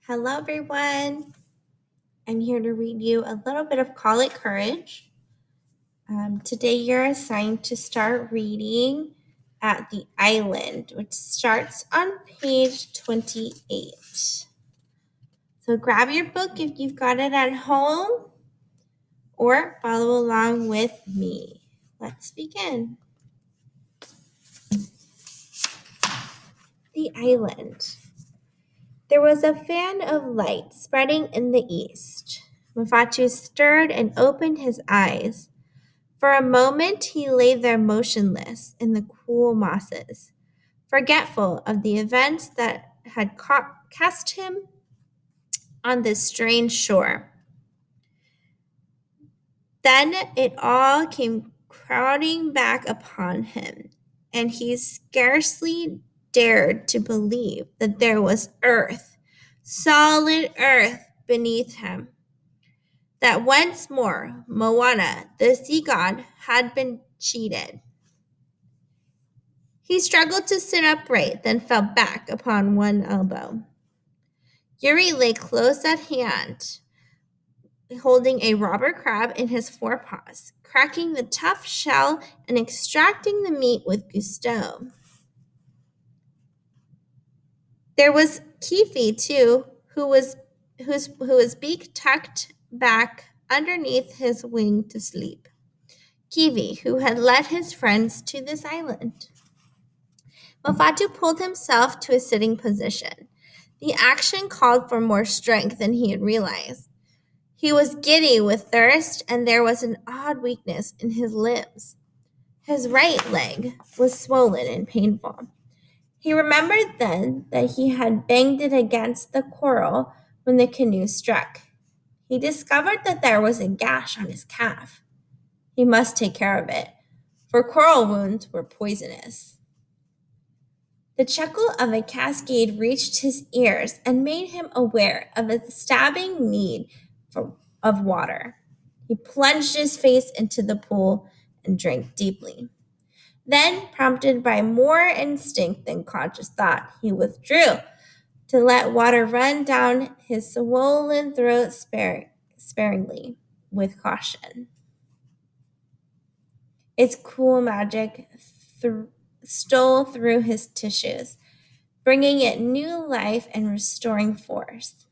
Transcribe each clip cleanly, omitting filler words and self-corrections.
Hello, everyone. I'm here to read you a little bit of Call It Courage. Today, you're assigned to start reading at the island, which starts on page 28. So, grab your book if you've got it at home or follow along with me. Let's begin. The island. There was a fan of light spreading in the east. Mufatu stirred and opened his eyes. For a moment he lay there motionless in the cool mosses, forgetful of the events that had cast him on this strange shore. Then it all came crowding back upon him, and he scarcely dared to believe that there was earth, solid earth, beneath him. That once more Moana, the sea god, had been cheated. He struggled to sit upright, then fell back upon one elbow. Yuri lay close at hand, holding a robber crab in his forepaws, cracking the tough shell and extracting the meat with gusto. There was Kifi, too, whose beak tucked back underneath his wing to sleep. Kiwi, who had led his friends to this island. Mofatu pulled himself to a sitting position. The action called for more strength than he had realized. He was giddy with thirst, and there was an odd weakness in his limbs. His right leg was swollen and painful. He remembered then that he had banged it against the coral when the canoe struck. He discovered that there was a gash on his calf. He must take care of it, for coral wounds were poisonous. The chuckle of a cascade reached his ears and made him aware of a stabbing need of water. He plunged his face into the pool and drank deeply. Then, prompted by more instinct than conscious thought, he withdrew to let water run down his swollen throat sparingly, with caution. Its cool magic stole through his tissues, bringing it new life and restoring force.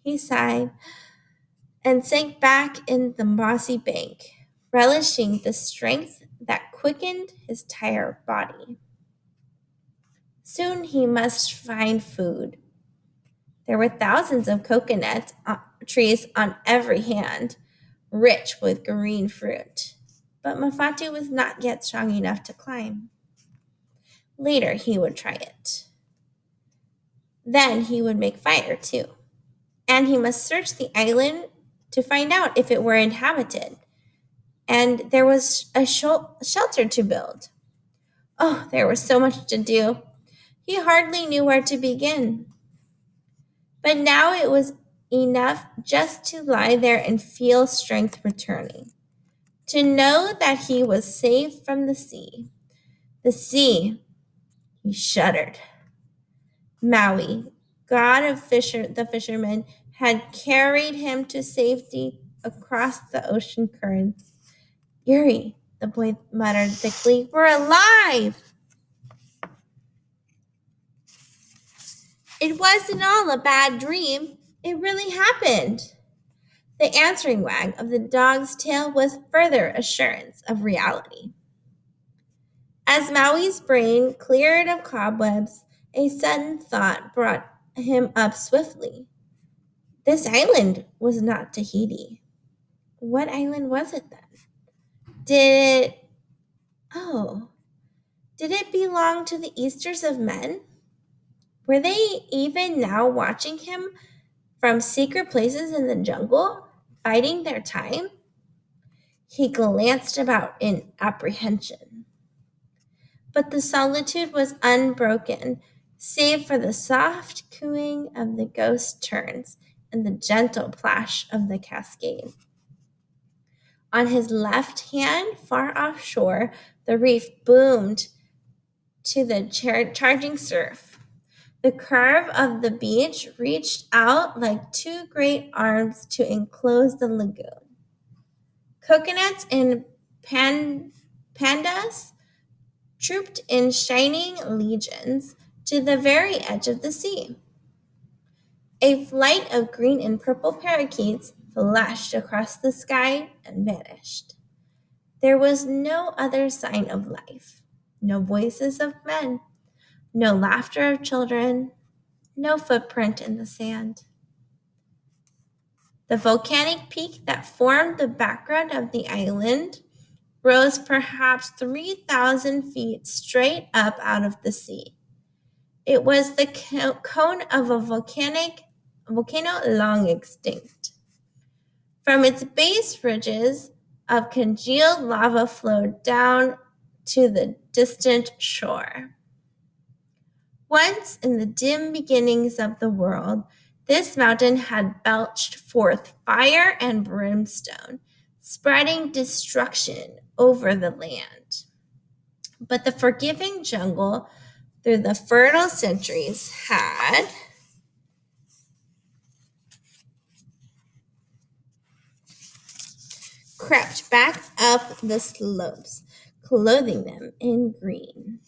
He sighed and sank back in the mossy bank, relishing the strength that quickened his tired body. Soon he must find food. There were thousands of coconut trees on every hand, rich with green fruit. But Mafatu was not yet strong enough to climb. Later he would try it. Then he would make fire too. And he must search the island to find out if it were inhabited. And there was a shelter to build. Oh, there was so much to do. He hardly knew where to begin. But now it was enough just to lie there and feel strength returning. To know that he was safe from the sea. The sea, he shuddered. Maui, god of the fishermen, had carried him to safety across the ocean currents. Yuri, the boy muttered thickly, we're alive! It wasn't all a bad dream. It really happened. The answering wag of the dog's tail was further assurance of reality. As Maui's brain cleared of cobwebs, a sudden thought brought him up swiftly. This island was not Tahiti. What island was it then? Did it belong to the Easters of men? Were they even now watching him from secret places in the jungle, biding their time? He glanced about in apprehension. But the solitude was unbroken, save for the soft cooing of the ghost terns and the gentle plash of the cascade. On his left hand, far offshore, the reef boomed to the charging surf. The curve of the beach reached out like two great arms to enclose the lagoon. Coconuts and pandas trooped in shining legions to the very edge of the sea. A flight of green and purple parakeets flashed across the sky and vanished. There was no other sign of life, no voices of men, no laughter of children, no footprint in the sand. The volcanic peak that formed the background of the island rose perhaps 3,000 feet straight up out of the sea. It was the cone of a volcano long extinct. From its base, ridges of congealed lava flowed down to the distant shore. Once, in the dim beginnings of the world, this mountain had belched forth fire and brimstone, spreading destruction over the land. But the forgiving jungle, through the fertile centuries, had crept back up the slopes, clothing them in green.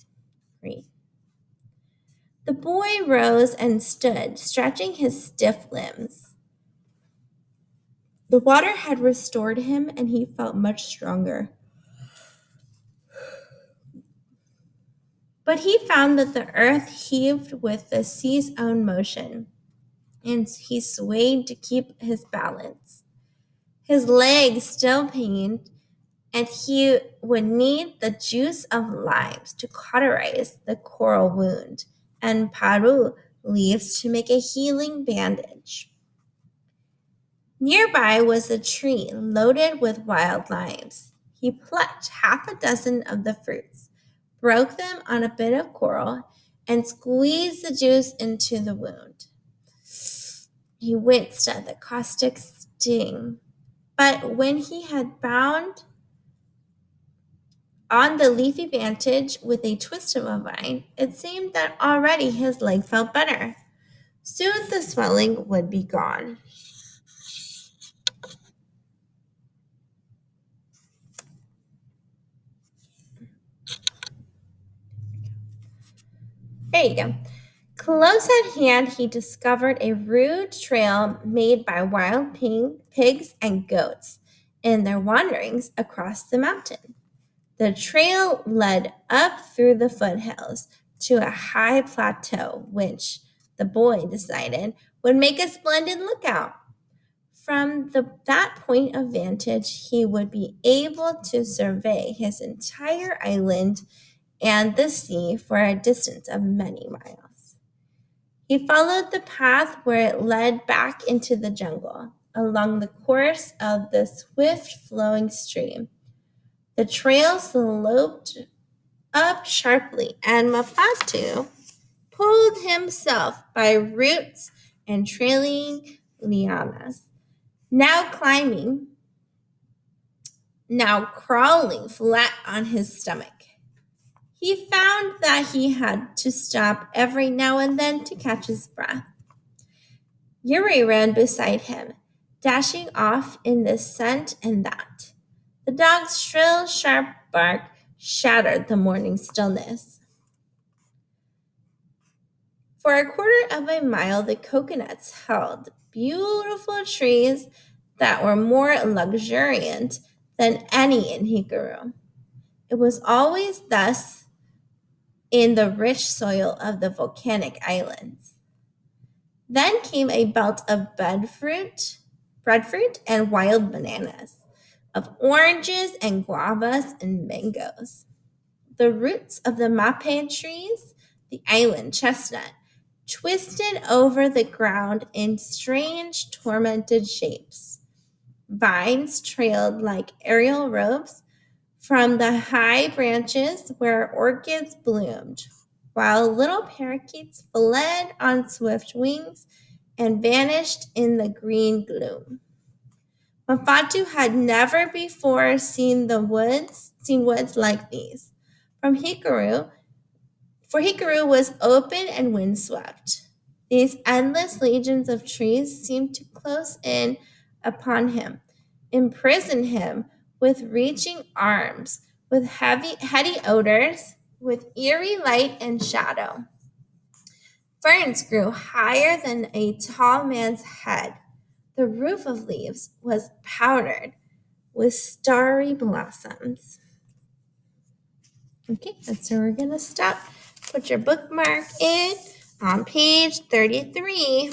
The boy rose and stood, stretching his stiff limbs. The water had restored him, and he felt much stronger. But he found that the earth heaved with the sea's own motion, and he swayed to keep his balance. His legs still pained, and he would need the juice of limes to cauterize the coral wound, and paru leaves to make a healing bandage. Nearby was a tree loaded with wild limes. He plucked half a dozen of the fruits, broke them on a bit of coral, and squeezed the juice into the wound. He winced at the caustic sting, but when he had bound on the leafy bandage with a twist of a vine, it seemed that already his leg felt better. Soon the swelling would be gone. There you go. Close at hand, he discovered a rude trail made by wild pigs and goats in their wanderings across the mountain. The trail led up through the foothills to a high plateau, which the boy decided would make a splendid lookout. From that point of vantage, he would be able to survey his entire island and the sea for a distance of many miles. He followed the path where it led back into the jungle, along the course of the swift flowing stream. The trail sloped up sharply, and Mafatu pulled himself by roots and trailing lianas, now climbing, now crawling flat on his stomach. He found that he had to stop every now and then to catch his breath. Yuri ran beside him, dashing off in this scent and that. The dog's shrill, sharp bark shattered the morning stillness. For a quarter of a mile, the coconuts held beautiful trees that were more luxuriant than any in Hikaru. It was always thus in the rich soil of the volcanic islands. Then came a belt of breadfruit and wild bananas, of oranges and guavas and mangoes. The roots of the mape trees, the island chestnut, twisted over the ground in strange, tormented shapes. Vines trailed like aerial ropes from the high branches where orchids bloomed, while little parakeets fled on swift wings and vanished in the green gloom. Mafatu had never before seen woods like these. From Hikaru, for he grew was open and windswept. These endless legions of trees seemed to close in upon him, imprison him with reaching arms, with heady odors, with eerie light and shadow. Ferns grew higher than a tall man's head. The roof of leaves was powdered with starry blossoms. Okay, that's where we're going to stop. Put your bookmark in on page 33.